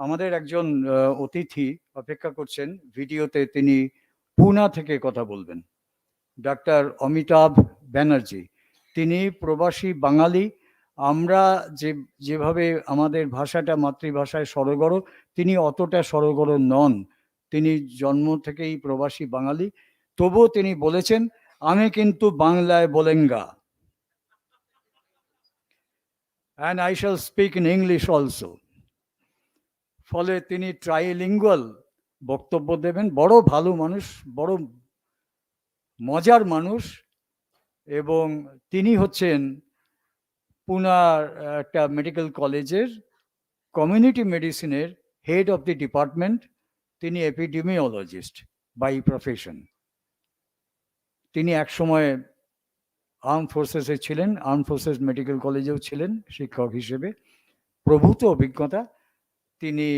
আমাদের একজন অতিথি অপেক্ষা করছেন ভিডিওতে, তিনি পুনা থেকে কথা বলবেন। ডাক্তার অমিতাভ ব্যানার্জি, তিনি প্রবাসী বাঙালি। আমরা যেভাবে আমাদের ভাষাটা মাতৃভাষায় সড়গড়, তিনি অতটা সড়গড় নন। তিনি জন্ম থেকেই প্রবাসী বাঙালি, তবুও তিনি বলেছেন আমি কিন্তু বাংলায় বলেঙ্গা, and I shall speak in English also. ফলে তিনি ট্রাইলিঙ্গুয়াল বক্তব্য দেবেন। বড় ভালো মানুষ, বড় মজার মানুষ, এবং তিনি হচ্ছেন পুনার একটা মেডিকেল কলেজের কমিউনিটি মেডিসিনের হেড অফ দি ডিপার্টমেন্ট। তিনি এপিডেমিওলজিস্ট বাই প্রফেশন। তিনি একসময় আর্ম ফোর্সেসে ছিলেন, আর্ম ফোর্সেস মেডিকেল কলেজেও ছিলেন শিক্ষক হিসেবে। প্রভূত অভিজ্ঞতা। তিনি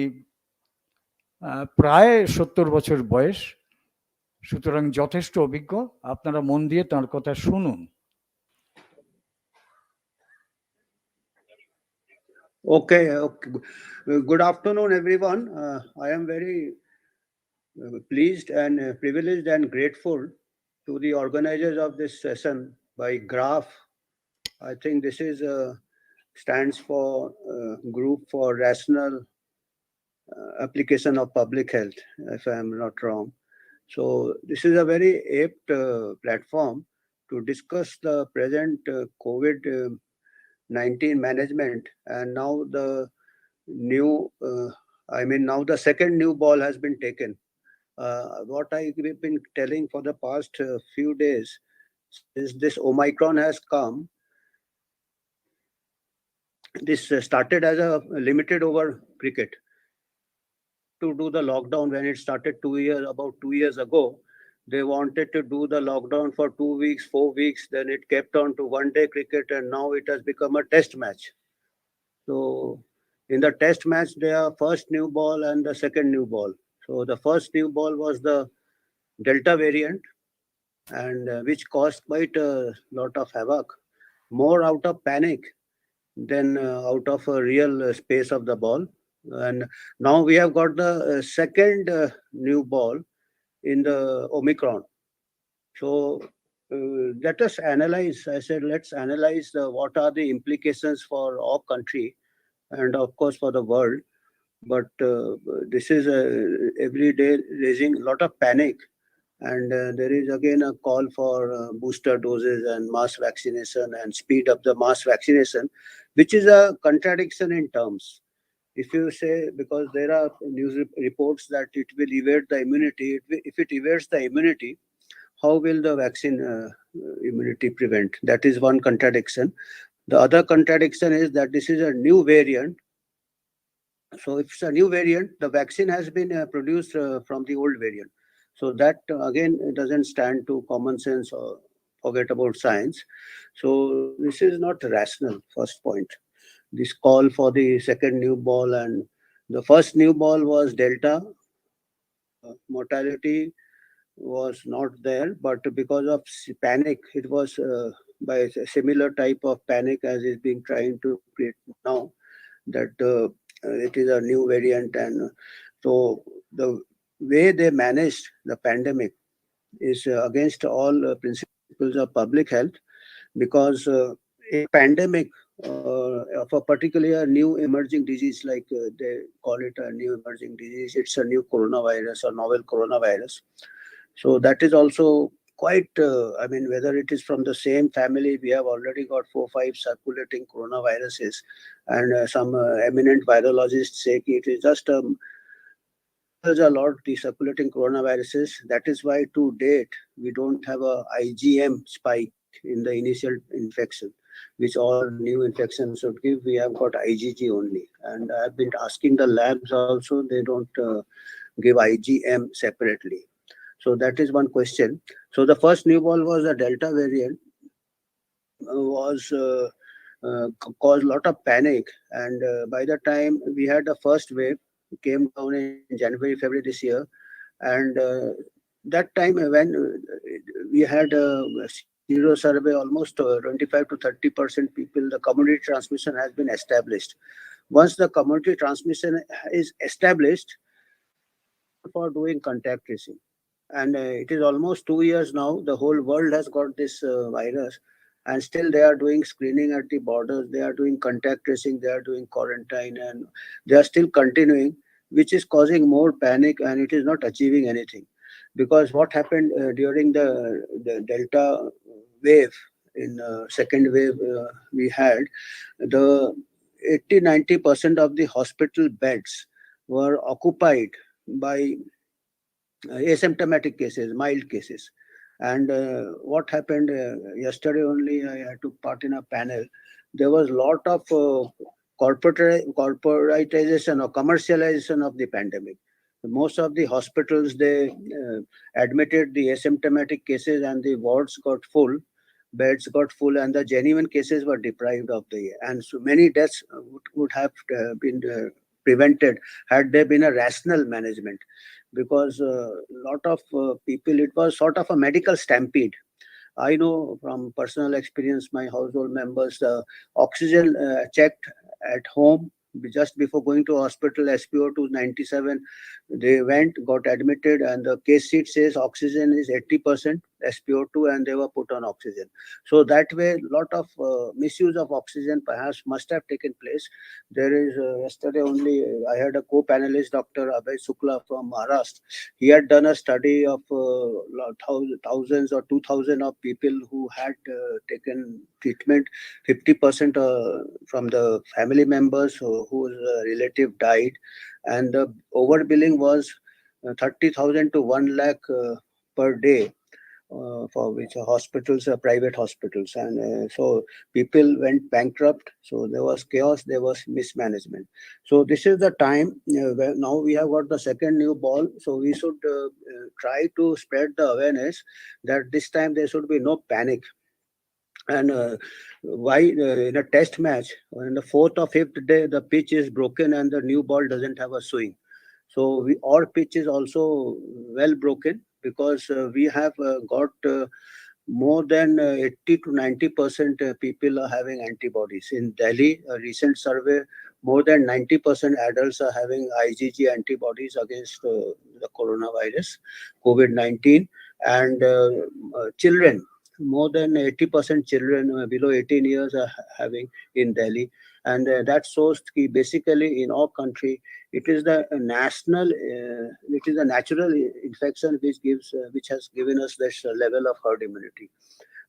প্রায় 70 বছর বয়স, সুতরাং যথেষ্ট অভিজ্ঞ। আপনারা মন দিয়ে তার কথা শুনুন। Okay. Good afternoon, everyone. I am very pleased and privileged and grateful to the organizers of this session by GRAF. I think this is stands for Group for Rational Application of Public Health, if I am not wrong. So this is a very apt platform to discuss the present COVID-19 management, and now the new, now the second new ball has been taken. What I've been telling for the past few days is this Omicron has come. This started as a limited over cricket. To do the lockdown when it started about 2 years ago, they wanted to do the lockdown for 2 weeks, 4 weeks. Then it kept on to one-day cricket, and now it has become a test match. So in the test match, there are first new ball and the second new ball. So the first new ball was the Delta variant, and which caused quite a lot of havoc, more out of panic than out of a real space of the ball. And now we have got the second new ball in the Omicron. So let us analyze. I said, let's analyze what are the implications for our country and of course for the world. But this is every day raising a lot of panic. And there is again a call for booster doses and mass vaccination and speed up the mass vaccination, which is a contradiction in terms. If you say, because there are news reports that it will evade the immunity, if it evades the immunity, how will the vaccine immunity prevent? That is one contradiction. The other contradiction is that this is a new variant. So if it's a new variant, the vaccine has been produced from the old variant. So that again doesn't stand to common sense or forget about science. So this is not rational, first point. This call for the second new ball, and the first new ball was Delta. Mortality was not there, but because of panic, it was by a similar type of panic as is being trying to create now, that it is a new variant. And so the way they managed the pandemic is against all principles of public health, because a pandemic of a particular new emerging disease, like they call it a new emerging disease, it's a new coronavirus or novel coronavirus. So that is also quite, whether it is from the same family, we have already got 4-5 circulating coronaviruses, and some eminent virologists say it is just there's a lot of the circulating coronaviruses. That is why to date we don't have a IgM spike in the initial infection, which all new infections should give. We have got IgG only, and I have been asking the labs also, they don't give IgM separately. So that is one question. So the first new ball was a Delta variant, caused a lot of panic. And by the time we had the first wave, it came down in January, February this year. And that time when we had a zero survey, almost 25 to 30% people, the community transmission has been established. Once the community transmission is established, for doing contact tracing. And it is almost 2 years now. The whole world has got this virus, and still they are doing screening at the borders. They are doing contact tracing. They are doing quarantine, and they are still continuing, which is causing more panic, and it is not achieving anything. Because what happened during the Delta wave, in second wave we had, the 80-90% of the hospital beds were occupied by asymptomatic cases, mild cases. And what happened yesterday only, I had to part in a panel. There was a lot of corporatization or commercialization of the pandemic. Most of the hospitals, they admitted the asymptomatic cases and the wards got full, beds got full, and the genuine cases were deprived of the, and so many deaths would have been prevented had there been a rational management. Because a lot of people, it was sort of a medical stampede. I know from personal experience, my household members, oxygen checked at home just before going to hospital, SpO2 97. They went, got admitted, and the case sheet says oxygen is 80% SpO2, and they were put on oxygen. So that way, lot of misuse of oxygen perhaps must have taken place. There is yesterday only, I had a co-panelist, Dr. Abhay Sukla from Maharashtra. He had done a study of thousands or 2,000 of people who had taken treatment. 50% from the family members whose relative died, and the overbilling was 30,000 to 1 lakh per day. For which hospitals are private hospitals, and so people went bankrupt. So there was chaos, there was mismanagement. So this is the time where now we have got the second new ball. So we should try to spread the awareness that this time there should be no panic. And why in a test match, in the fourth or fifth day, the pitch is broken and the new ball doesn't have a swing. So our pitch is also well broken, because we have got more than 80 to 90% people are having antibodies. In Delhi, a recent survey, more than 90% adults are having IgG antibodies against the coronavirus, COVID-19, and children. More than 80% children below 18 years are having in Delhi. And that shows that basically in our country, it is the it is a natural infection which has given us this level of herd immunity.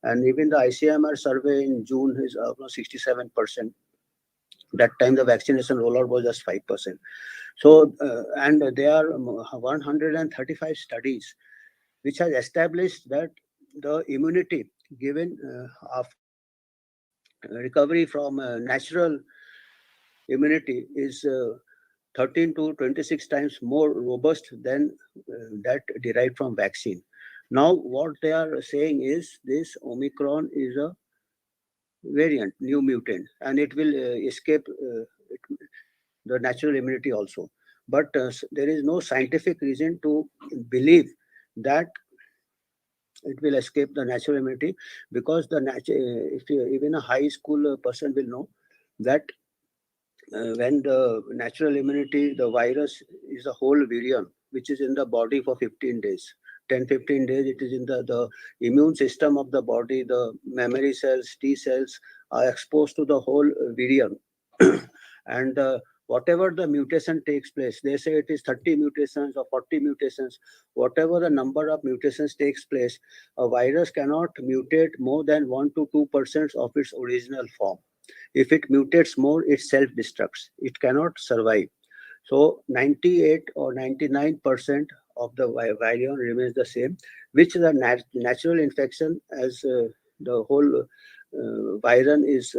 And even the ICMR survey in June is almost 67%. That time the vaccination rollout was just 5%. So, and there are 135 studies which has established that the immunity given after recovery from natural immunity is 13 to 26 times more robust than that derived from vaccine. Now, what they are saying is this Omicron is a variant, new mutant, and it will escape the natural immunity also. But there is no scientific reason to believe that it will escape the natural immunity, because if even a high school person will know that when the natural immunity, the virus is a whole virion, which is in the body for 15 days. 10-15 days, it is in the immune system of the body. The memory cells, T cells are exposed to the whole virion. And whatever the mutation takes place, they say it is 30 mutations or 40 mutations, whatever the number of mutations takes place, a virus cannot mutate more than 1 to 2% of its original form. If it mutates more, it self-destructs. It cannot survive. So 98 or 99% of the virion remains the same, which is a natural infection, as the whole virion is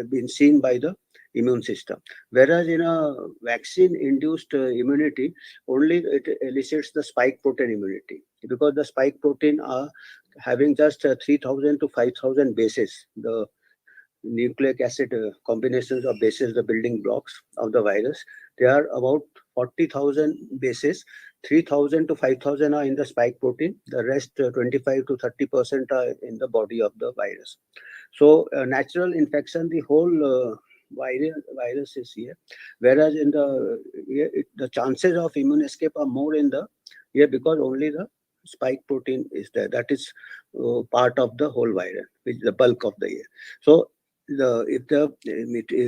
been seen by the immune system. Whereas in a vaccine-induced immunity, only it elicits the spike protein immunity, because the spike protein are having just 3,000 to 5,000 bases. The nucleic acid combinations of bases, the building blocks of the virus, they are about 40,000 bases. 3,000 to 5,000 are in the spike protein. The rest, 25 to 30% are in the body of the virus. So natural infection, the whole viruses here, whereas in the chances of immune escape are more in the here because only the spike protein is there. That is part of the whole virus, which is the bulk of the year. So if the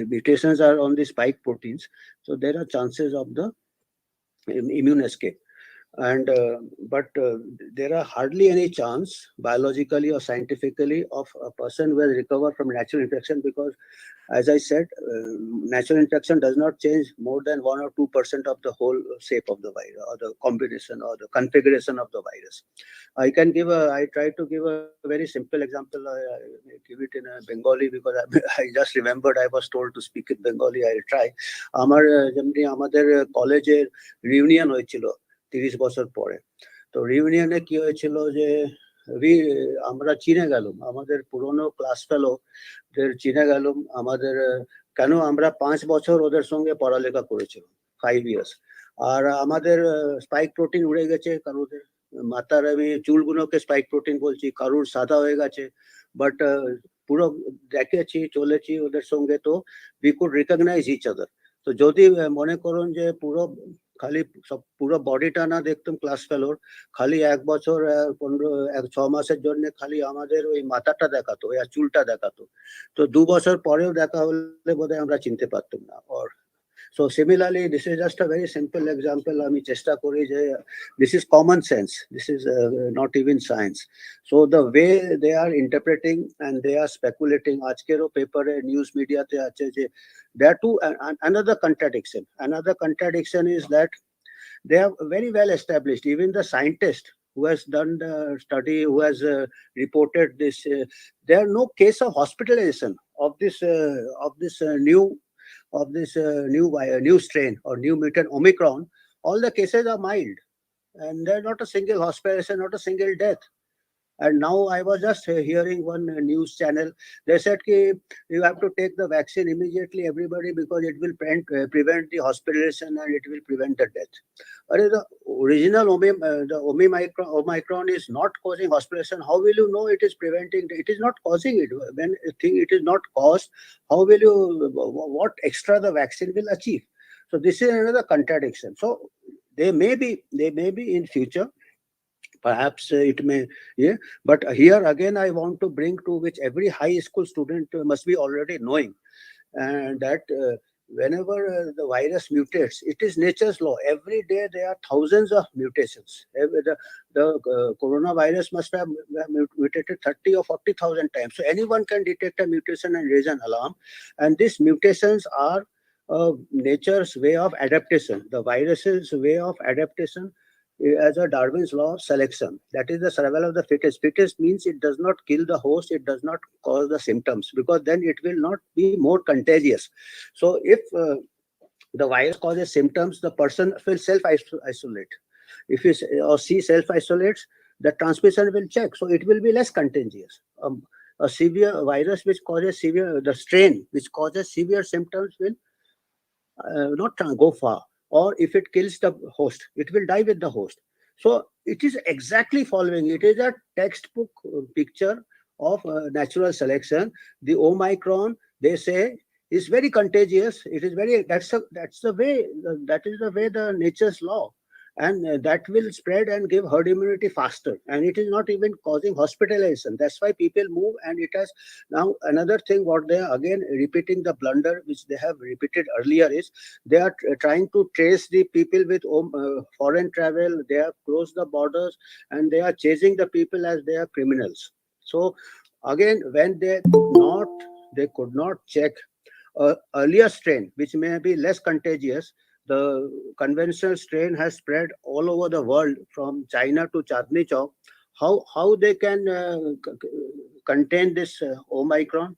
mutations are on the spike proteins, so there are chances of the immune escape. And but there are hardly any chance biologically or scientifically of a person who has recovered from natural infection, because as I said, natural infection does not change more than 1 or 2% of the whole shape of the virus, or the combination or the configuration of the virus. I try to give a very simple example. I give it in a Bengali because I just remembered I was told to speak in Bengali. I'll try. আমার যেমনি আমাদের কলেজের reunion হয়েছিল 30 বছর পরে, তো রিউনিয়নে কি হয়েছিল যে আমরা চিনে গেলাম, আমাদের পুরনো ক্লাস ফেলোদের চিনে গেলাম, আমাদের কেন আমরা 5 বছর ওদের সঙ্গে পড়ালেখা করেছিলাম, 5 years, আর আমাদের স্পাইক প্রোটিন উড়ে গেছে, কারোদের মাথার আমি চুলগুলোকে স্পাইক প্রোটিন বলছি, কারুর সাদা হয়ে গেছে, বাট পুরো দেখেছি চলেছি ওদের সঙ্গে, তো we could recognise each other. তো যদি মনে করুন যে খালি সব পুরো বডিটা না দেখতাম ক্লাস ফেলোর, খালি 1 বছর 6 মাসের জন্য খালি আমাদের ওই মাথাটা দেখাতো, আর চুলটা দেখাতো, তো 2 বছর পরেও দেখা হলে বোধহয় আমরা চিনতে পারতাম না। or so similarly, this is just a very simple example. আমি চেষ্টা করি যে this is common sense, this is not even science. So the way they are interpreting and they are speculating, আজকেরও পেপারে নিউজ মিডিয়াতে আছে যে there are another contradiction is that they are very well established. Even the scientist who has done the study, who has reported this, there are no case of hospitalization of this new strain or new mutant Omicron. All the cases are mild, and there's not a single hospitalization, not a single death. And now I was just hearing one news channel. They said you have to take the vaccine immediately, everybody, because it will prevent the hospitalization and it will prevent the death. But the original Omicron is not causing hospitalization. How will you know it is preventing? It is not causing it. When a thing it is not caused, how will you? What extra the vaccine will achieve? So this is another contradiction. So they may be in future. Perhaps it may, yeah. But here again, I want to bring to which every high school student must be already knowing, and that whenever the virus mutates, it is nature's law. Every day there are thousands of mutations. The coronavirus must have mutated 30 or 40,000 times. So anyone can detect a mutation and raise an alarm. And these mutations are nature's way of adaptation. The virus's way of adaptation as a Darwin's law of selection. That is the survival of the fittest. Fittest means it does not kill the host, it does not cause the symptoms, because then it will not be more contagious. So if the virus causes symptoms, the person will self-isolate. If he or she self-isolates, the transmission will check, so it will be less contagious. A severe virus which causes the strain which causes severe symptoms will not go far. Or if it kills the host, it will die with the host. So it is exactly following. It is a textbook picture of natural selection. The Omicron, they say, is very contagious. It is very, that's the way, that is the way the nature's law. And that will spread and give herd immunity faster. And it is not even causing hospitalization. That's why people move. And it has now another thing, what they are again repeating the blunder which they have repeated earlier, is they are trying to trace the people with foreign travel. They have closed the borders and they are chasing the people as they are criminals. So again, when they could not check earlier strain, which may be less contagious. The conventional strain has spread all over the world from China to Chandni Chowk. How they can contain this Omicron?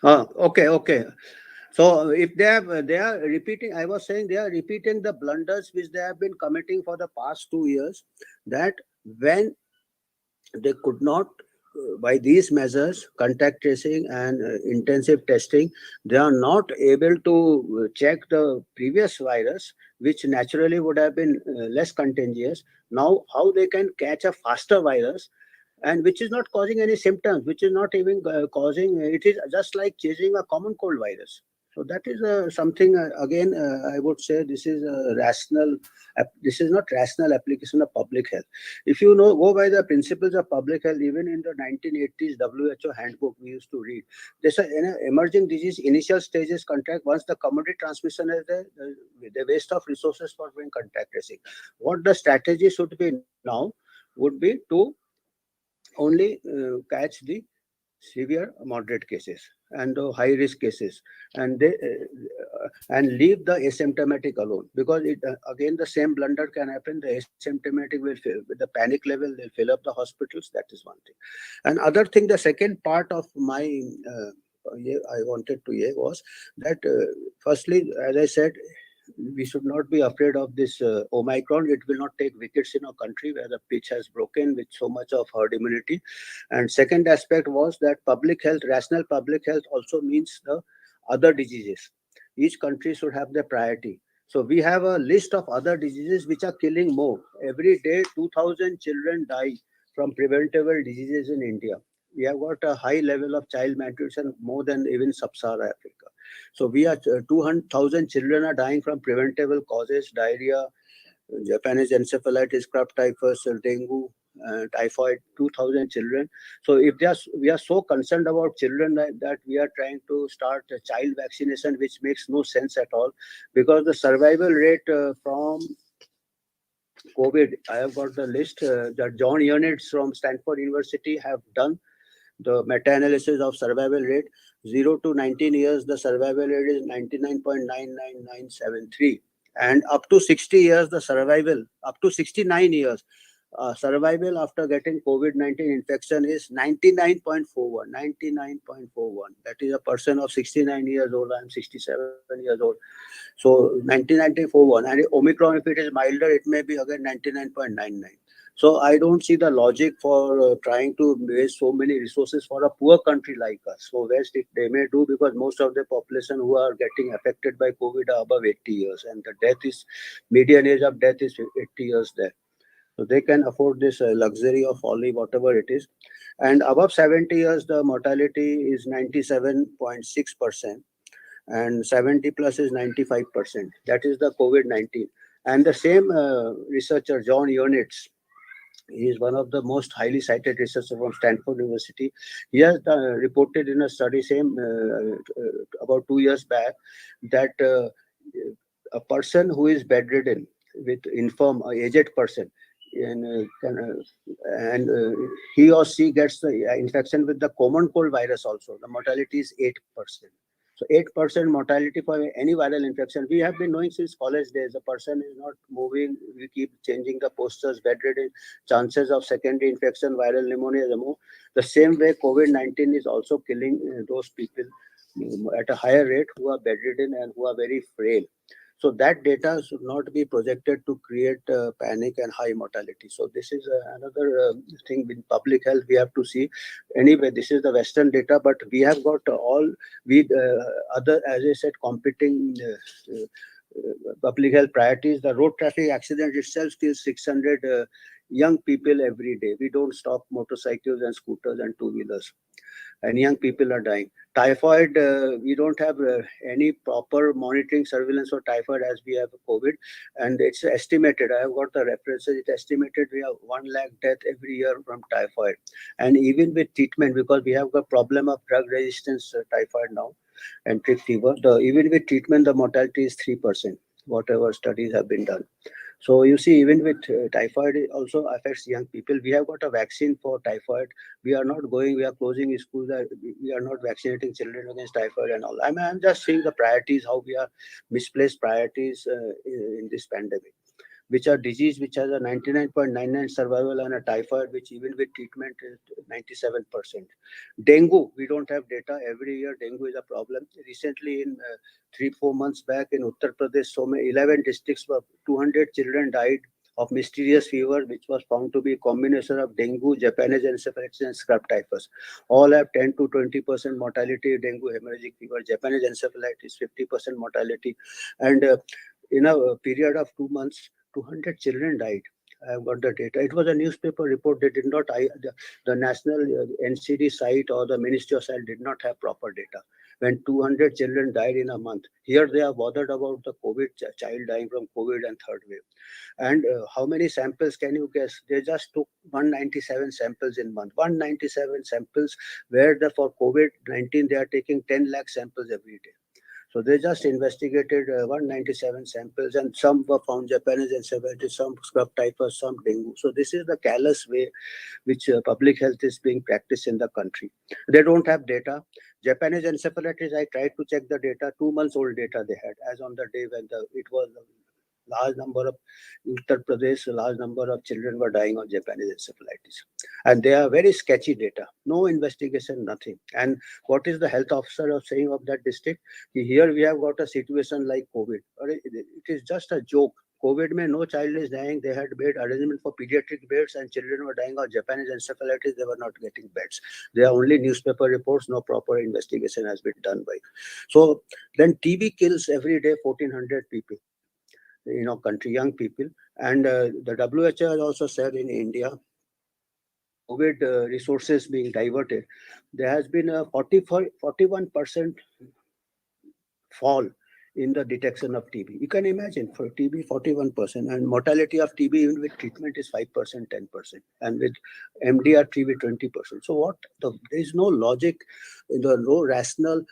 Okay. So if they are repeating, I was saying they are repeating the blunders which they have been committing for the past 2 years, that when they could not by these measures, contact tracing and intensive testing, they are not able to check the previous virus, which naturally would have been less contagious. Now, how they can catch a faster virus and which is not causing any symptoms, which is not even causing, it is just like chasing a common cold virus. So that is something, again, I would say this is a rational, this is not rational application of public health. If you know, go by the principles of public health, even in the 1980s WHO handbook we used to read, there's an emerging disease initial stages contact. Once the commodity transmission is there, the waste of resources for doing contact tracing. What the strategy should be now would be to only catch the severe moderate cases and the high risk cases, and they and leave the asymptomatic alone, because it again the same blunder can happen. The asymptomatic will fill with the panic level, they'll fill up the hospitals. That is one thing. And other thing, the second part of my I wanted to say was that firstly, as I said, we should not be afraid of this Omicron. It will not take wickets in a country where the pitch has broken with so much of herd immunity. And second aspect was that public health, rational public health also means the other diseases. Each country should have their priority. So we have a list of other diseases which are killing more. Every day, 2,000 children die from preventable diseases in India. We have got a high level of child malnutrition, more than even sub-Saharan Africa. So we are 200,000 children are dying from preventable causes: diarrhea, Japanese encephalitis, crab typhus, dengue, typhoid. 2,000 children. So if we are so concerned about children that we are trying to start a child vaccination, which makes no sense at all, because the survival rate from COVID, I have got the list that John Ionitz from Stanford University have done the meta-analysis of survival rate. 0 to 19 years, the survival rate is 99.99973. And up to 60 years, the survival, up to 69 years, survival after getting COVID-19 infection is 99.41. 99.41. That is a person of 69 years old. I'm 67 years old. So 99.41. And Omicron, if it is milder, it may be again 99.99. So I don't see the logic for trying to waste so many resources for a poor country like us. So West, they may do, because most of the population who are getting affected by COVID are above 80 years, and the median age of death is 80 years there. So they can afford this luxury of only whatever it is. And above 70 years, the mortality is 97.6%, and 70 plus is 95%. That is the COVID-19. And the same researcher, John Ionitz, he is one of the most highly cited researchers from Stanford University. He has reported in a study about 2 years back that a person who is bedridden with infirm, aged person, and he or she gets the infection with the common cold virus also, the mortality is 8%. So 8% mortality for any viral infection. We have been knowing since college days. The person is not moving. We keep changing the posters, bedridden, chances of secondary infection, viral pneumonia. The same way COVID-19 is also killing those people at a higher rate who are bedridden and who are very frail. So that data should not be projected to create panic and high mortality. So this is another thing in public health we have to see. Anyway, this is the Western data, but we have got all other, as I said, competing public health priorities. The road traffic accident itself kills 600 young people every day. We don't stop motorcycles and scooters and two-wheelers, and young people are dying. Typhoid, we don't have any proper monitoring surveillance for typhoid as we have COVID, and it's estimated. I have got the references. It's estimated we have 1 lakh death every year from typhoid, and even with treatment, because we have a problem of drug resistance typhoid now and tick fever. Even with treatment, the mortality is 3%. Whatever studies have been done. So you see, even with typhoid, it also affects young people. We have got a vaccine for typhoid. We are not going, we are closing schools. We are not vaccinating children against typhoid and all. I'm just seeing the priorities, how we are misplaced priorities in this pandemic, which are disease which has a 99.99 survival, and a typhoid which even with treatment is 97%. Dengue, we don't have data. Every year dengue is a problem. Recently, in 3-4 months back in Uttar Pradesh, 11 districts, 200 children died of mysterious fever, which was found to be a combination of dengue, Japanese encephalitis, and scrub typhus. All have 10 to 20% mortality. Dengue, hemorrhagic fever, Japanese encephalitis, 50% mortality. And in a period of 2 months, 200 children died. I have got the data. It was a newspaper report. They did not, the national NCD site or the Ministry of Health did not have proper data. When 200 children died in a month, here they are bothered about the COVID child dying from COVID and third wave. And how many samples can you guess? They just took 197 samples in month. 197 samples, where for COVID-19 they are taking 10 lakh samples every day. So they just investigated 197 samples, and some were found Japanese encephalitis, some scrub typhus, some dengue. So this is the callous way which public health is being practiced in the country. They don't have data. Japanese encephalitis, I tried to check the data, 2 months old data they had, as on the day when it was large number of Uttar Pradesh, a large number of children were dying of Japanese encephalitis. And they are very sketchy data. No investigation, nothing. And what is the health officer of saying of that district? Here we have got a situation like COVID. It is just a joke. COVID mein no child is dying. They had made arrangement for pediatric beds and children were dying of Japanese encephalitis. They were not getting beds. There are only newspaper reports. No proper investigation has been done by. So then TB kills every day 1,400 people. Country, young people. And the WHO has also said in India, COVID resources being diverted, there has been a 41% fall in the detection of TB. You can imagine, for TB, 41%, and mortality of TB even with treatment is 5%, 10%, and with MDR TB 20%. So there is no logic, no rational.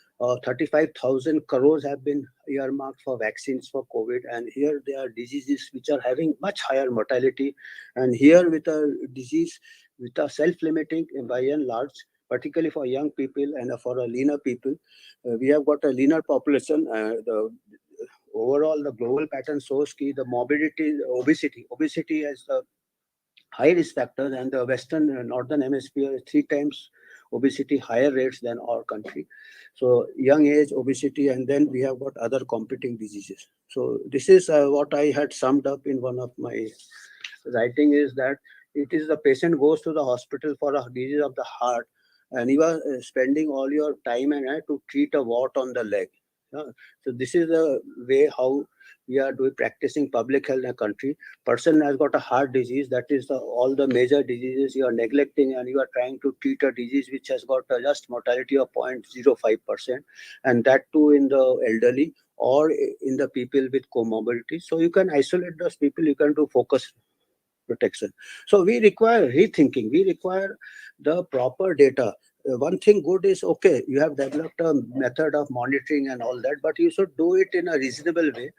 35,000 crores have been earmarked for vaccines for COVID, and here there are diseases which are having much higher mortality, and here with a disease which are self-limiting by and large, particularly for young people and for a leaner people. We have got a leaner population. Overall, the global pattern shows the morbidity, obesity as the high risk factor, and the Western Northern Hemisphere is 3 times obesity higher rates than our country. So young age, obesity, and then we have got other competing diseases. So this is what I had summed up in one of my writing, is that it is the patient goes to the hospital for a disease of the heart, and you are spending all your time and to treat a wart on the leg. So this is the way how we are practicing public health in a country. Person has got a heart disease, that is all the major diseases you are neglecting, and you are trying to treat a disease which has got just mortality of 0.05%, and that too in the elderly or in the people with comorbidity. So you can isolate those people, you can do focus protection. So we require rethinking. We require the proper data. One thing good is, okay, you have developed a method of monitoring and all that, but you should do it in a reasonable way.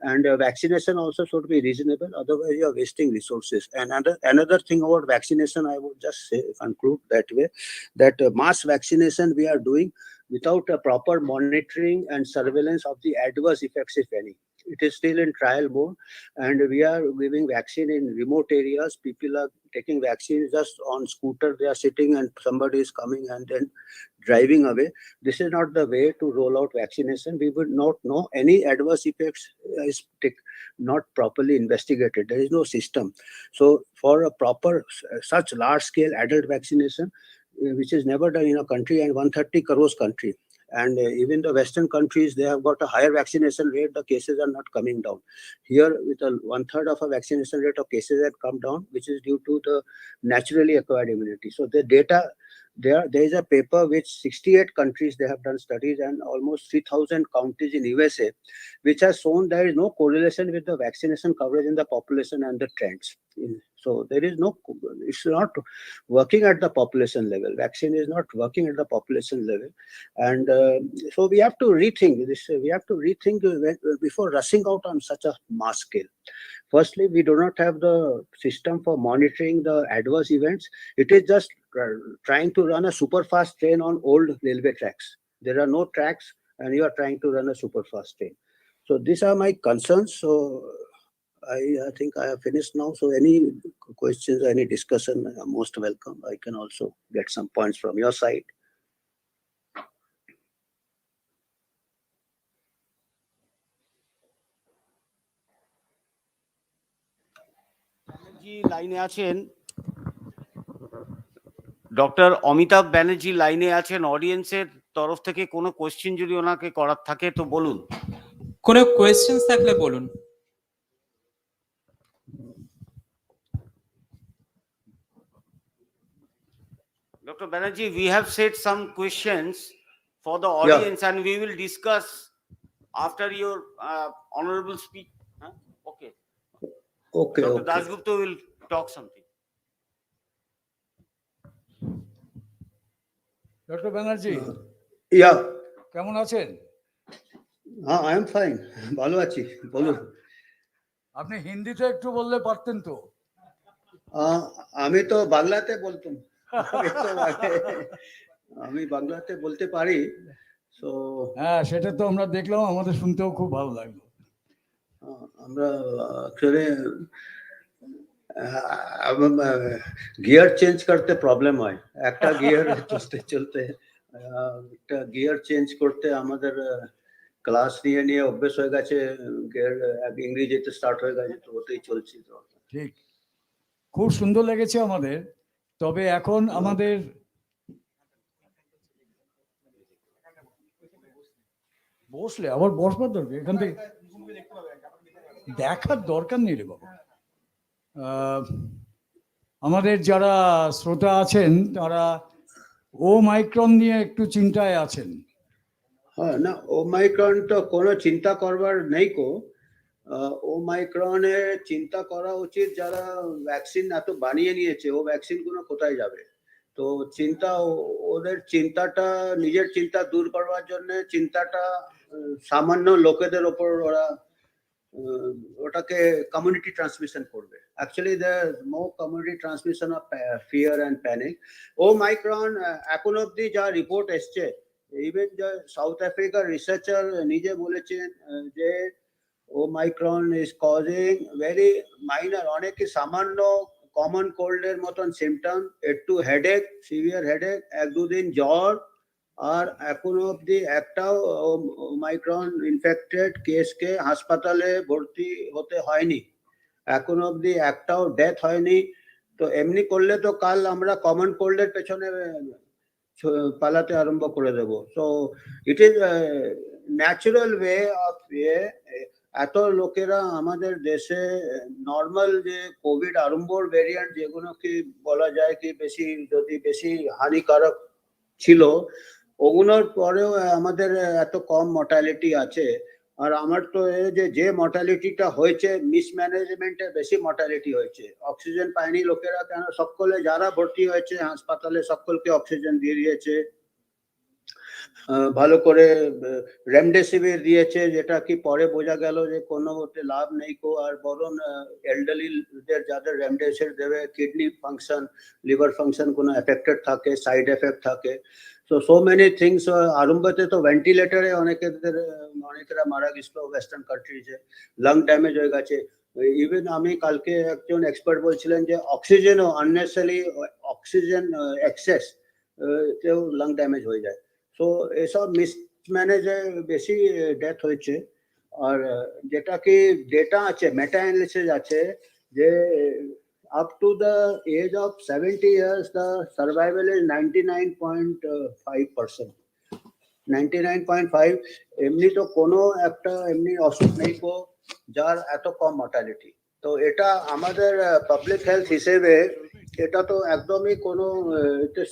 And vaccination also should be reasonable. Otherwise, you are wasting resources. And another thing about vaccination, I would just say, conclude that way, that mass vaccination we are doing without a proper monitoring and surveillance of the adverse effects, if any. It is still in trial mode, and we are giving vaccine in remote areas. People are taking vaccines just on scooter. They are sitting and somebody is coming and then driving away. This is not the way to roll out vaccination. We would not know any adverse effects is not properly investigated. There is no system. So for a proper such large scale adult vaccination, which is never done in a country, and 130 crores country. And even the Western countries, they have got a higher vaccination rate. The cases are not coming down. Here, with a 1/3 of a vaccination rate of cases have come down, which is due to the naturally acquired immunity. So the data, there is a paper which 68 countries, they have done studies, and almost 3,000 counties in USA, which has shown there is no correlation with the vaccination coverage in the population and the trends. So there is no, it's not working at the population level. Vaccine is not working at the population level. And so we have to rethink this. We have to rethink before rushing out on such a mass scale. Firstly, we do not have the system for monitoring the adverse events. It is just trying to run a super fast train on old railway tracks. There are no tracks, and you are trying to run a super fast train. So these are my concerns. So I think I have finished now. So any questions, any discussion, I'm most welcome. I can also get some points from your side. Banerjee লাইনে আছেন, doctor Amitabh Banerjee লাইনে আছেন। অডিয়েন্সের তরফ থেকে কোনো question যদি ওনাকে করার থাকে তো বলুন। কোনো কোয়েশ্চেন্স থাকলে বলুন। Dr. Banerjee, we have set some questions for the audience and we will discuss after your honorable speech. Huh? Okay. Okay, Dr. okay. Dasgupta will talk something. Doctor Banerjee Yeah, কেমন আছেন? I am fine. ভালো আছি, বলুন। আপনি হিন্দিতে একটু বললে পারতেন তো। আমি তো বাংলাতে বলতাম। আমি বাংলাতে বলতে পারি। সো হ্যাঁ, সেটা তো আমরা দেখলাম, আমাদের শুনতেও খুব ভালো লাগলো। আমরা অ্যাকচুয়ালি গিয়ার চেঞ্জ করতে প্রবলেম হয়। একটা গিয়ার চলতে চলতে একটা গিয়ার চেঞ্জ করতে আমাদের ক্লাস নিয়ে নিয়ে অভ্যেস হয়ে গেছে, গিয়ার ইংরেজিতে স্টার্ট হয়ে গেছে, তো ওতেই চলছি। তো ঠিক, খুব সুন্দর লেগেছে আমাদের। তবে এখন আমাদের বসলে আবার বসবার দরকার, এখান থেকে দেখার দরকার নেই রে বাবা। আমাদের যারা শ্রোতা আছেন তারা ওমাইক্রন নিয়ে একটু চিন্তায় আছেন। হ্যাঁ, না ওমাইক্রন তো কোনো চিন্তা করবার নেই কো। ওমাইক্রনের চিন্তা করা উচিত যারা ভ্যাকসিন এত বানিয়ে নিয়েছে, ও ভ্যাকসিন গুলো কোথায় যাবে। তো চিন্তা, ওদের চিন্তাটা, নিজের চিন্তা দূর করবার জন্য চিন্তাটা সামান্য লোকেদের ওপর ওরা ওটাকে কমিউনিটি ট্রান্সমিশন করবে। Actually there no community transmission of fear and panic. Omicron এখন অব্দি যা রিপোর্ট এসছে, ইভেন সাউথ আফ্রিকার রিসার্চার নিজে বলেছেন যে ওমাইক্রন ইজ কজিং ভেরি মাইনর, অনেকে সামান্য কমন কোল্ডের মতন সিমটম, একটু হেডেক, সিভিয়ার হেডেক, এক দুদিন জ্বর, আর এখনো অব্দি একটাও ওমাইক্রন ইনফেক্টেড কেসকে হাসপাতালে ভর্তি হতে হয়নি, এখনো অব্দি একটাও ডেথ হয়নি। তো এমনি করলে তো কাল আমরা কমন কোল্ডের পেছনে পালাতে আরম্ভ করে দেবো। So it is natural way of এত লোকেরা আমাদের দেশে নর্মাল যে কোভিড আরম্ভর ভেরিয়েন্ট, যেগুলো কি বলা যায় কি বেশি, যদি বেশি হানিকারক ছিল, ওগুলোর পরেও আমাদের এত কম মর্টালিটি আছে। আর আমার তো যে মর্টালিটিটা হয়েছে, মিসম্যানেজমেন্টে বেশি মর্টালিটি হয়েছে। অক্সিজেন পায়নি লোকেরা, কেন সকলে যারা ভর্তি হয়েছে হাসপাতালে সকলকে অক্সিজেন দিয়ে দিয়েছে, ভালো করে রেমডেসিভির দিয়েছে, যেটা কি পরে বোঝা গেল যে কোনো লাভ নেই কো। আর বরং এল্ডারলিদের যাদের রেমডেসিভির দেবে, কিডনি ফাংশন, লিভার ফাংশন কোনো এফেক্টেড থাকে, সাইড এফেক্ট থাকে। So many things. আরম্ভতে তো ভেন্টিলেটারে অনেকেরা মারা গেছিল ওয়েস্টার্ন কান্ট্রিজে, লাং ড্যামেজ হয়ে গেছে। ইভেন আমি কালকে একজন এক্সপার্ট বলছিলেন যে অক্সিজেনও আননেসেসারি অক্সিজেন এক্সেস তেও লাং ড্যামেজ হয়ে যায়। তো এসব মিসম্যানেজে বেশি ডেথ হয়েছে। আর যেটা কি ডেটা আছে, মেটা অ্যানালিসিস আছে, যে up to the age of 70 years the survival is 99.5%. 99.5। এমনি তো কোনো একটা এমনি অসুখ নেই কো যার এত কম মর্টালিটি। তো এটা আমাদের পাবলিক হেলথ হিসেবে এটা তো একদমই কোনো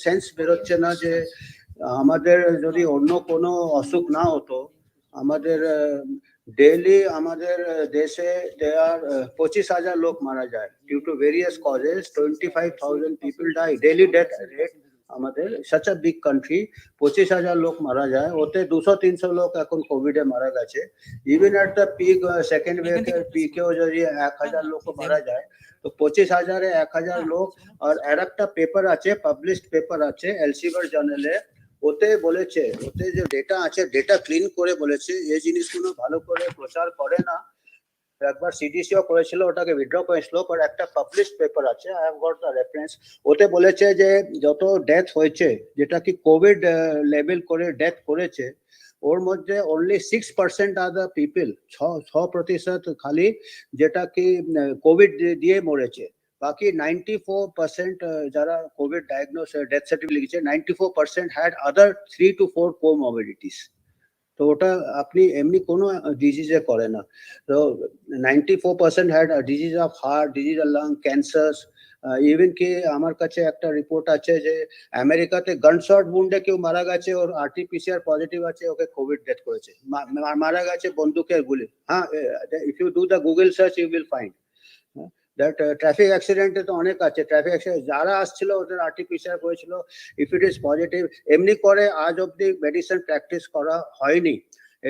সেন্স বেরোচ্ছে না যে আমাদের যদি অন্য কোনো অসুখ না হতো, আমাদের ডেইলি আমাদের দেশে দেয়ার 25,000 লোক মারা যায় due to various causes, 25,000 people die daily death rate আমাদের, such a big country, 25,000 লোক মারা যায়, ওতে 200-300 লোক এখন কোভিডে মারা গেছে। Even at the peak, second ওয়েভের পিকেও যদি 1,000 লোক মারা যায়, তো 25,000-এ 1,000 লোক। আর একটা পেপার আছে, পাবলিশড পেপার আছে এলসিভার জার্নালে, ওতে বলেছে, ওতে যে ডেটা আছে, ডেটা ক্লিন করে বলেছে, এই জিনিসগুলো ভালো করে প্রচার করে না। একবার সিডিসিও করেছিল, ওটাকে উইথড্র করেছিল, বাট একটা পাবলিশড পেপার আছে, I have got the reference, ওতে বলেছে যে যত ডেথ হয়েছে, যেটা কি কোভিড লেভেল করে ডেথ করেছে, ওর মধ্যে অনলি 6% আর দ্য পিপল, 6% খালি যেটা কি কোভিড দিয়ে মরেছে। বাকি 94% যারা কোভিড ডায়াগনোস ডেথ সার্টিফিকেট লিখেছে 94% হ্যাড আদার 3 to 4 কোমরবিডিটিস। তো ওটা আপনি এমনি কোনো ডিজিজে করে না। তো 94% had disease of heart, disease of lung, cancer. Even কি আমার কাছে একটা রিপোর্ট আছে যে আমেরিকাতে গানশট উন্ডে কেউ মারা গেছে, ওর আরটিপিসিআর পজিটিভ আছে, ওকে কোভিড ডেথ করেছে, মারা গেছে বন্দুকের গুলি। হ্যাঁ, if you do the Google search you will find that. Traffic অ্যাক্সিডেন্টে তো অনেক আছে, ট্রাফিক অ্যাক্সিডেন্ট যারা আসছিল ওদের আরটিপিসিআর করেছিল, ইফ ইট ইজ পজিটিভ। এমনি করে আজ অব্দি মেডিসিন প্র্যাকটিস করা হয়নি।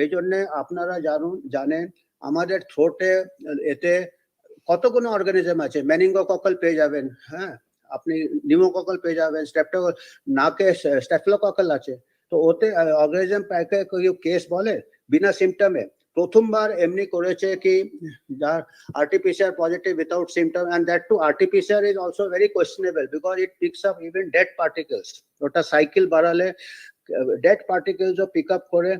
এই জন্য আপনারা জানেন আমাদের থ্রোটে এতে কতগুলো অর্গানিজম আছে। মেনিঙ্গোককাল পেয়ে যাবেন, হ্যাঁ, আপনি নিউমোককাল পেয়ে যাবেন, স্ট্রেপ্টোককাল, নাকে স্ট্যাফিলোককাল আছে। তো ওতে অর্গানিজম প্যাকে কেউ কেস বলে বিনা সিমটমে। প্রথমবার এমনি করেছে কি যার RTPCR positive without symptom, and that too RTPCR is also very questionable because it picks up even dead particles. ওটা সাইকেল বাড়ালে ডেড পার্টিকেলসও পিক আপ করে।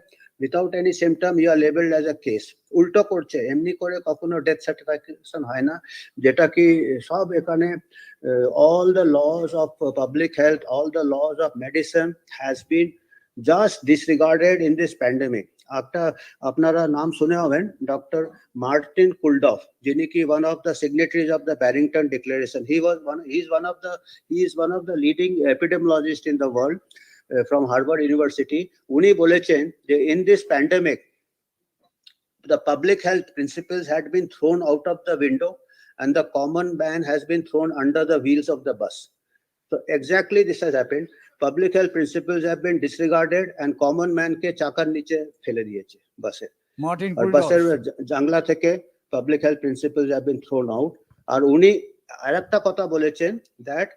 without any symptom you are labeled as a case. উল্টো করছে, এমনি করে কখনো death certification হয় না, যেটা কি সব এখানে all the laws of public health, all the laws of medicine has been just disregarded in this pandemic. একটা আপনারা নাম শুনে হবেন ডক্টর মার্টিন কুলডফ, যিনি কি one of the signatories of the Barrington Declaration. He is one of the leading epidemiologists in the world. From Harvard University, উনি বলেছেন যে in this pandemic the public health principles had been thrown out of the window and the common man has been thrown under the wheels of the bus. So exactly this has happened. Public health principles have been disregarded and common man কে চাকার নিচে ফেলে দিয়েছে বাসে। Martin আর কুলডফ। বাসের জানলা থেকে public health principles have been thrown out. আর উনি আরেকটা কথা বলেছেন that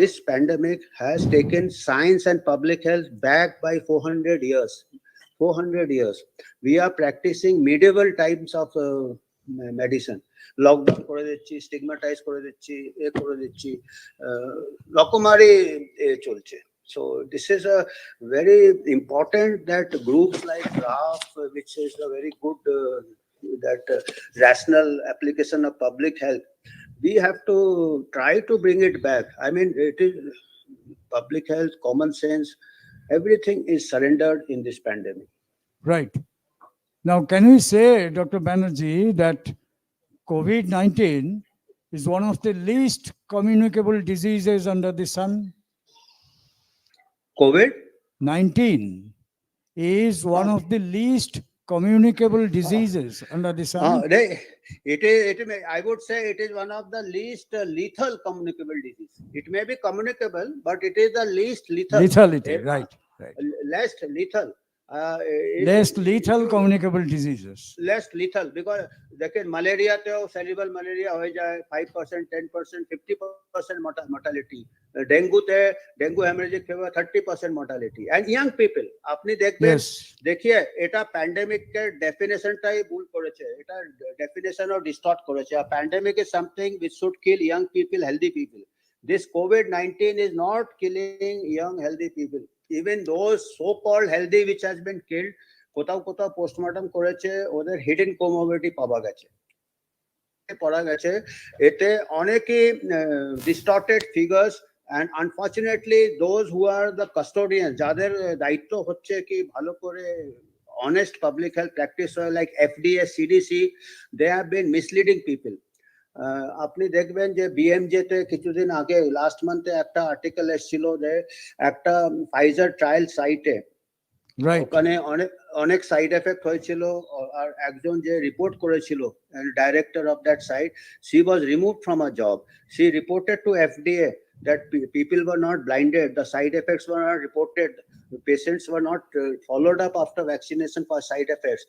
this pandemic has taken science and public health back by 400 years. 400 years. We are practicing medieval types of medicine. Lockdown করে দিচ্ছি, stigmatize করে দিচ্ছি, এ করে দিচ্ছি, রকমারি চলছে। So this is a very important that groups like RAF, which is a very good rational application of public health, we have to try to bring it back. I mean, it is public health, common sense, everything is surrendered in this pandemic. Right. Now, can we say, Dr. Banerjee, that COVID-19 is one of the least communicable diseases under the sun? COVID-19 is one of the least communicable diseases under the sun? I would say it is one of the least lethal communicable disease. It may be communicable, but it is the least lethal. Lethality, right. Less lethal. Less lethal communicable diseases. Less lethal because দেখেন ম্যালেরিয়াতেও cerebral malaria হয়ে যায় 5%, 10%, 50% mortality. Dengue haemorrhagic fever 30% mortality. And young people, আপনি দেখবেন, দেখিয়ে এটা প্যান্ডেমিকের ডেফিনেশনটাই ভুল করেছে, এটা ডেফিনেশনও ডিস্টর্ট করেছে। A pandemic is something which should kill young people, healthy people. This COVID-19 is not killing young healthy people. Even those so-called healthy which has been killed, কোথাও কোথাও পোস্টমর্টম করেছে, ওদের হিডেন কোমরবিডিটি পাওয়া গেছে। এতে অনেকে distorted figures, and unfortunately those who are the custodians, যাদের দায়িত্ব হচ্ছে কি ভালো করে honest public health practice like FDA, CDC, they have been misleading people. আপনি দেখবেন যে BMJ তে কিছুদিন আগে লাস্ট মান্থে একটা আর্টিকেল এসেছিল যে একটা ফাইজার ট্রায়াল সাইটে ওখানে অনেক সাইড এফেক্ট হয়েছিল, আর একজন যে রিপোর্ট করেছিল director of that site, she was removed from her job. She reported to FDA that people were not blinded, the side effects were not reported, the patients were not followed up after vaccination for side effects,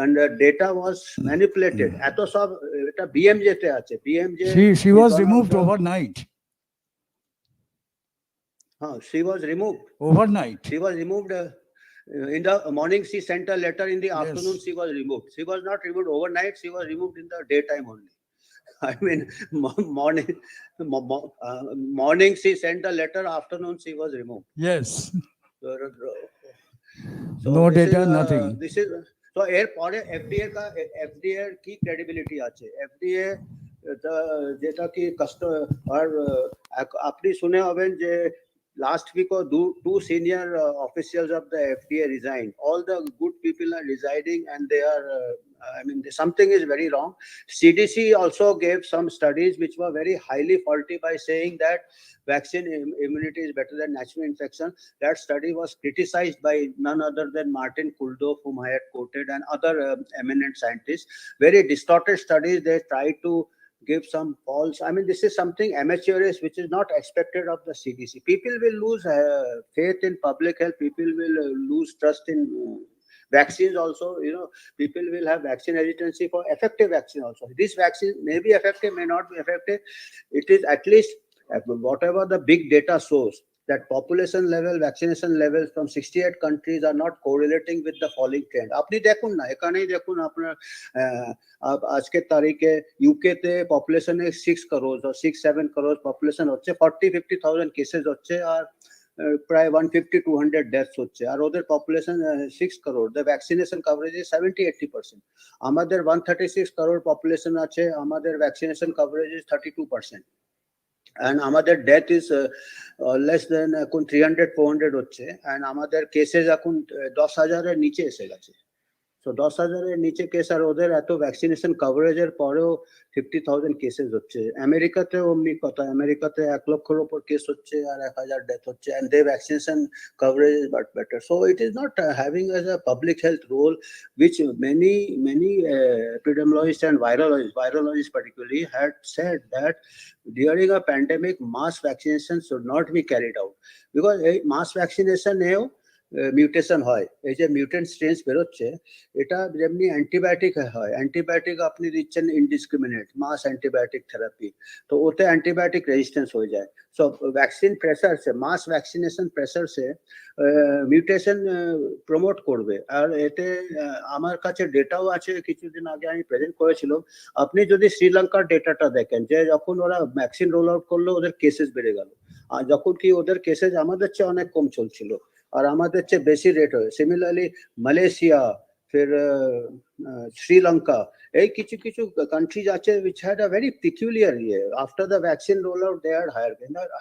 and data was manipulated. এত সব এটা BMJ তে আছে। BMJ she was removed overnight. She was removed overnight. She was removed in the morning. She sent a letter, in the afternoon she was removed. She was not removed overnight, she was removed in the daytime only. I mean, morning she sent a letter, afternoon she was removed. Yes. So no data, nothing. This is so এর পরে FDA এর কি credibility আছে? FDA যেটা কি আর আপনি শুনে হবেন যে last week or two senior officials of the FDA resigned. All the good people are resigning and they are, I mean, something is very wrong. CDC also gave some studies which were very highly faulty by saying that vaccine immunity is better than natural infection. That study was criticized by none other than Martin Kulldorff, whom I had quoted, and other eminent scientists. Very distorted studies. They tried to give some false. I mean, this is something amateurish, which is not expected of the CDC. People will lose faith in public health. People will lose trust in vaccines also. You know, people will have vaccine hesitancy for effective vaccine also. This vaccine may be effective, may not be effective. It is at least whatever the big data shows, that population level vaccination levels from 68 countries are not correlating with the falling trend. আপনি দেখুন না, এখানেই দেখুন আপনার আজকের তারিখে UK তে পপুলেশনে 6 crore or 6-7 crore population হচ্ছে, 40-50,000 কেসেস হচ্ছে, আর প্রায় 150-200 ডেথস হচ্ছে, আর ওদের population 6 crore, the vaccination coverage is 70-80%. আমাদের 136 crore পপুলেশন আছে, আমাদের vaccination coverage is 32%. And আমাদের death is less than এখন 300-400 হচ্ছে, and আমাদের কেসেস এখন 10,000 এর নিচে এসে গেছে। So 10,000 এর নিচে কেস, আর ওদের এত ভ্যাকসিনেশন কভারেজের পরেও 50,000 কেসেস হচ্ছে। আমেরিকাতে অমনি কথা, আমেরিকাতে 1 লক্ষের উপর কেস হচ্ছে আর 1,000 ডেথ হচ্ছে, and their vaccination coverage is but better. So it is not having as a public health role, which many epidemiologists and virologists particularly had said that during a pandemic, mass vaccination should not be carried out, because mass vaccination mutation হয়, এই যে mutant স্ট্রেনস বেরোচ্ছে, এটা যেমনি antibiotic হয়, antibiotic আপনি দিচ্ছেন indiscriminate মাস antibiotic therapy, তো ওতে অ্যান্টিবায়োটিক রেজিস্ট্যান্স হয়ে যায়। সো ভ্যাকসিন প্রেসারসে, মাস ভ্যাকসিনেশন প্রেসারসে মিউটেশন প্রমোট করবে। আর এতে আমার কাছে ডেটাও আছে, কিছুদিন আগে আমি প্রেজেন্ট করেছিলাম। আপনি যদি শ্রীলঙ্কার ডেটাটা দেখেন, যে যখন ওরা ভ্যাকসিন রোল আউট করলো ওদের কেসেস বেড়ে গেল, আর যখন কি ওদের কেসেস আমাদের চেয়ে অনেক কম চলছিল, আর আমাদের চেয়ে বেশি রেট হয়। সিমিলারলি মালয়েশিয়া, ফির শ্রীলঙ্কা, এই কিছু কিছু কান্ট্রিজ আছে which had a very peculiar year. After the vaccine rollout they had higher.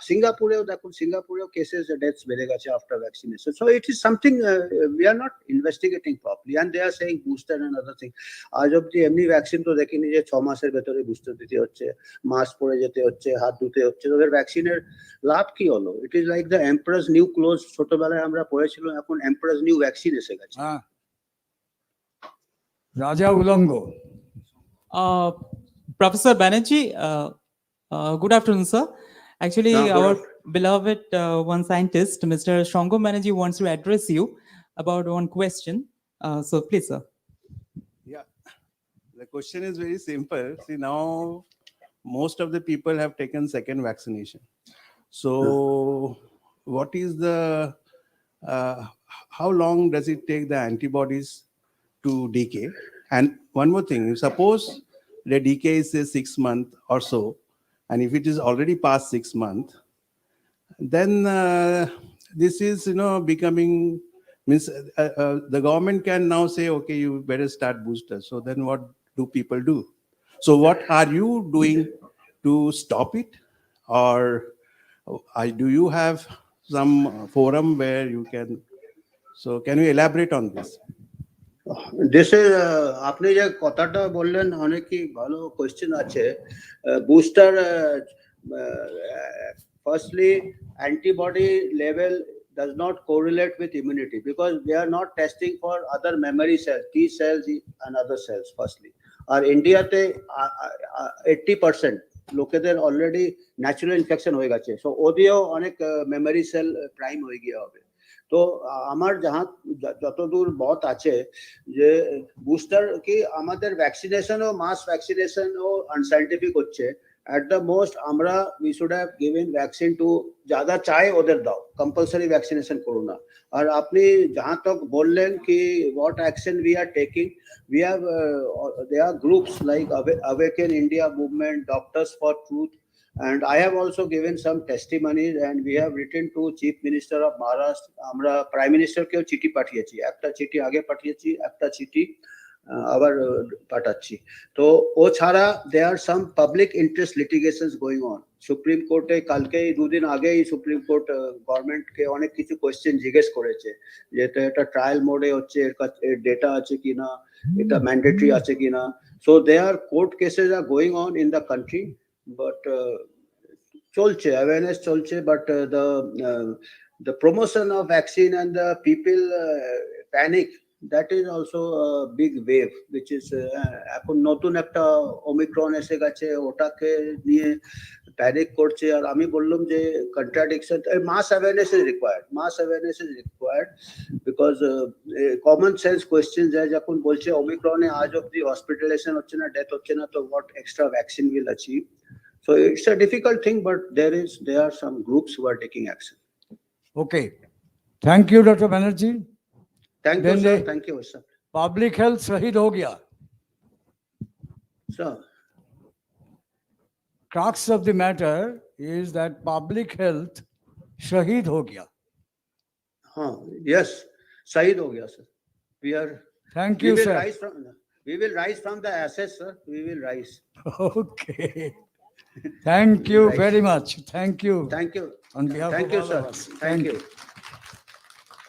সিঙ্গাপুরেও দেখুন, সিঙ্গাপুরেও কেসেস ডেথস বেড়ে গেছে after vaccination. So it is something we are not investigating properly, and they are saying booster and other thing. আজ অব্দি এমনি vaccine তো দেখিনি যে 6 মাসের ভেতরে বুস্টার দিতে হচ্ছে, মাস্ক পরে যেতে হচ্ছে, হাত ধুতে হচ্ছে। ওদের ভ্যাকসিনের লাভ কি হলো? It is like the emperor's new clothes, ছোটবেলায় আমরা পড়েছিলাম, এখন এম্পারাস নিউ ভ্যাকসিন এসে গেছে। রাজা উলঙ্গ। Professor Banerjee, good afternoon, sir. Actually, good our afternoon. beloved one scientist, Mr. Shongo Banerjee, wants to address you about one question. So please, sir. Yeah, the question is very simple. See, now most of the people have taken second vaccination. So what is the, how long does it take the antibodies to decay? And one more thing, suppose the decay is say 6 months or so, and if it is already past 6 months, then this is, becoming, means the government can now say, okay, you better start boosters. So then what do people do? So what are you doing to stop it? Or do you have some forum where you can, so can you elaborate on this? This is আপনি যে কথাটা বললেন, অনেকই ভালো question আছে। Booster, firstly, antibody level does not correlate with immunity, because we are not testing for other memory cells, T cells and other cells, firstly. আর ইন্ডিয়াতে 80% লোকেদের already natural infection হয়ে গেছে, সো ওদিও অনেক মেমোরি সেল প্রাইম হয়ে গিয়ে হবে। তো আমার যতদূর মত আছে যে বুস্টার কি আমাদের ভ্যাকসিনেশন ও মাস ভ্যাকসিনেশন ও আনসাইন্টিফিক হচ্ছে। at the most আমরা we should have given vaccine to ज़्यादा চাই ওদের দাও, compulsory vaccination করো না। আর আপনি जहाँ तक বললেন কি what action we are taking, we have there are groups like Awaken India Movement, Doctors for Truth, and I have also given some testimonies, and we have written to Chief Minister of Maharashtra. আমরা Prime Minister কেও চিঠি পাঠিয়েছি, একটা চিঠি আগে পাঠিয়েছি, একটা চিঠি আবার পাঠাচ্ছি। তো ও ছাড়া there are some public interest litigations going on. Supreme কোর্টে কালকেই দুদিন আগেই সুপ্রিম কোর্ট গভর্নমেন্টকে অনেক কিছু কোয়েশ্চেন জিজ্ঞেস করেছে, যে এটা ট্রায়াল মোডে হচ্ছে, এর কাছে ডেটা আছে কিনা, এটা ম্যান্ডেটরি আছে কিনা। So there court cases are going on in the country, but চলছে, awareness চলছে, but the promotion of vaccine and the people panic, that is also a big wave, which is এখন নতুন একটা ওমিক্রন এসে গেছে, ওটাকে নিয়ে প্যানিক করছে। আর আমি বললাম যে contradiction, mass awareness is required, mass awareness is required, because common sense question যায়, যখন বলছে ওমিক্রনে আজ অব্দি হসপিটালাইজেশন হচ্ছে না, ডেথ হচ্ছে না, তো what extra vaccine will achieve? So it's a difficult thing, but there are some groups who are taking action. Okay. Thank you, Dr. Banerjee. Thank you, Then sir. they- Thank you, sir. Public health शहीद हो गया. Sir, Crux of the matter is that public health शहीद हो गया. yes, Sahid ho gaya, sir. Thank We you, will sir. rise from the ashes, sir. We will rise. Okay. Thank you Right. very much. Thank you. Thank you. On behalf Thank of you, all sir. of us. Thank you.